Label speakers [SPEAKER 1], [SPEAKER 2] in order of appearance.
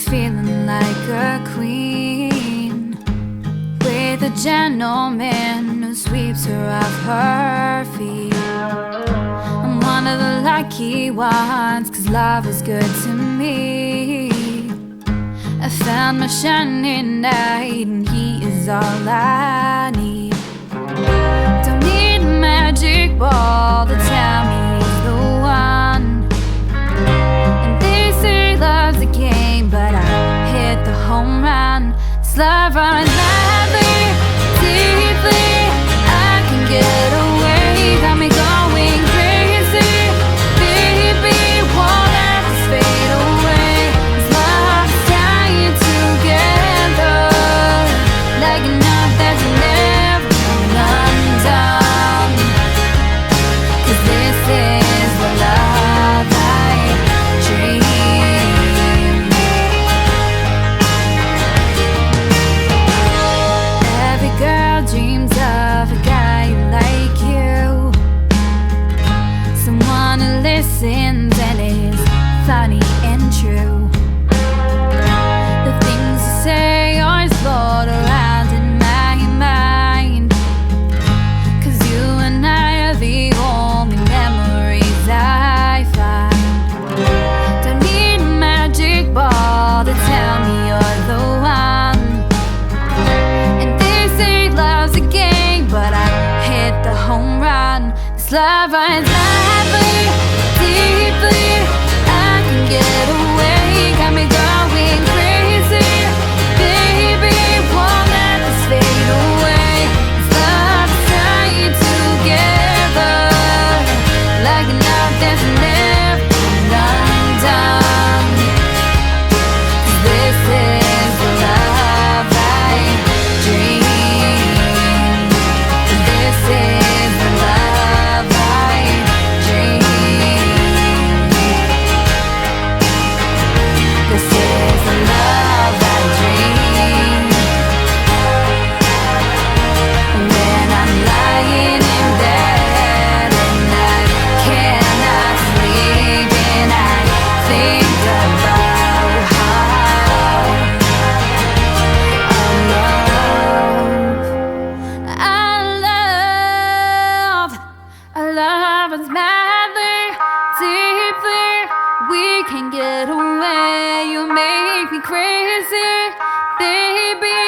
[SPEAKER 1] feeling like a queen, with a gentleman who sweeps her off her feet. I'm one of the lucky ones, 'cause love was good to me. I found my shining knight, and he is all I need. Don't need a magic ball to tell me he's the one. And they say love's a game, but I hit the home run. This love runs madly, deeply. I can get away, got me going crazy. Baby, won't let this fade away. This love's dying together, like a knot that's never undone. 'Cause this is the love I dream. Every girl dreams of a guy like you, someone who listens and is funny and true. The things you say always float around in my mind, 'cause you and I are the only memories I find. Don't need a magic ball to tell me you're the one. And they say love's a game, but I hit the home run. This love runs madly, deeply. I can get away, got me going crazy. Baby, won't let this fade away. This love's dying together, like a knot that's never undone. 'Cause this is the love I dream. This is the love I dream. This is the love I dream. When I'm lying in bed and I cannot sleep, and I think about how our love is madly, deeply. We can get away. You make me crazy, baby.